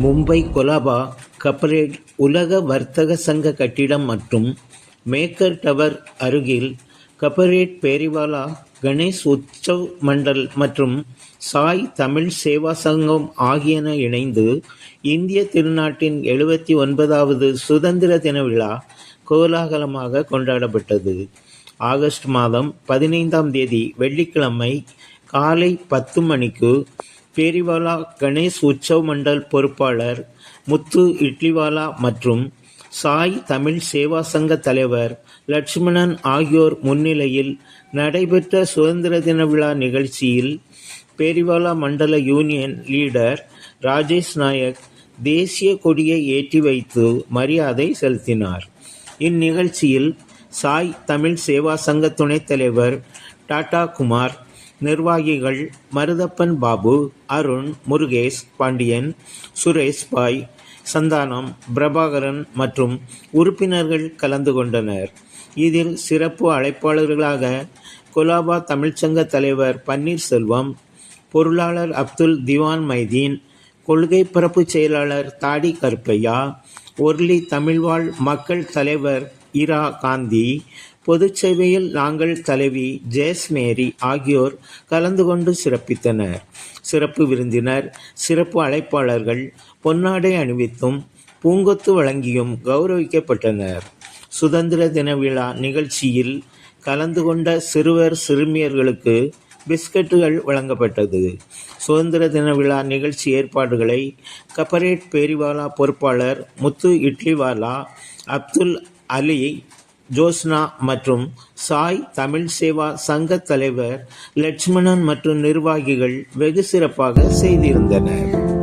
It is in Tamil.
மும்பை கொலாபா கப்பரேட் உலக வர்த்தக சங்க கட்டிடம் மற்றும் மேக்கர் டவர் அருகில் கப்பரேட் பேரிவாலா கணேஷ் உற்சவ் மண்டல் மற்றும் சாய் தமிழ் சேவா சங்கம் ஆகியன இணைந்து இந்திய திருநாட்டின் 79வது சுதந்திர தின விழா கோலாகலமாக கொண்டாடப்பட்டது. ஆகஸ்ட் மாதம் 15ஆம் தேதி வெள்ளிக்கிழமை காலை 10 மணிக்கு பேரிவாலா கணேஷ் உற்சவ் மண்டல் பொறுப்பாளர் முத்து இட்லிவாலா மற்றும் சாய் தமிழ் சேவா சங்க தலைவர் லட்சுமணன் ஆகியோர் முன்னிலையில் நடைபெற்ற சுதந்திர தின விழா நிகழ்ச்சியில் பேரிவாலா மண்டல யூனியன் லீடர் ராஜேஷ் நாயக் தேசிய கொடியை ஏற்றி வைத்து மரியாதை செலுத்தினார். இந்நிகழ்ச்சியில் சாய் தமிழ் சேவா சங்க துணைத் தலைவர் டாடா குமார், நிர்வாகிகள் மருதப்பன் பாபு, அருண், முருகேஷ் பாண்டியன், சுரேஷ் பாய், சந்தானம், பிரபாகரன் மற்றும் உறுப்பினர்கள் கலந்து கொண்டனர். இதில் சிறப்பு அழைப்பாளர்களாக கொலாபா தமிழ்ச்சங்க தலைவர் பன்னீர்செல்வம், பொருளாளர் அப்துல் திவான் மைதீன், கொள்கை பரப்பு செயலாளர் தாடி கருப்பையா, ஒர்லி தமிழ்வாழ் மக்கள் தலைவர் இரா காந்தி, பொதுச் சேவையில் நாங்கள் தலைவி ஜெயஸ்மேரி ஆகியோர் கலந்து கொண்டு சிறப்பித்தனர். சிறப்பு விருந்தினர், சிறப்பு அழைப்பாளர்கள் பொன்னாடை அணிவித்தும் பூங்கொத்து வழங்கியும் கௌரவிக்கப்பட்டனர். சுதந்திர தின விழா நிகழ்ச்சியில் கலந்து கொண்ட சிறுவர் சிறுமியர்களுக்கு பிஸ்கட்டுகள் வழங்கப்பட்டது. சுதந்திர தின விழா நிகழ்ச்சி ஏற்பாடுகளை கப்பரேட் பேரிவாலா பொறுப்பாளர் முத்து இட்லிவாலா, அப்துல் அலி, ஜோஸ்னா மற்றும் சாய் தமிழ் சேவா சங்க தலைவர் லட்சுமணன் மற்றும் நிர்வாகிகள் வெகு சிறப்பாக செய்திருந்தனர்.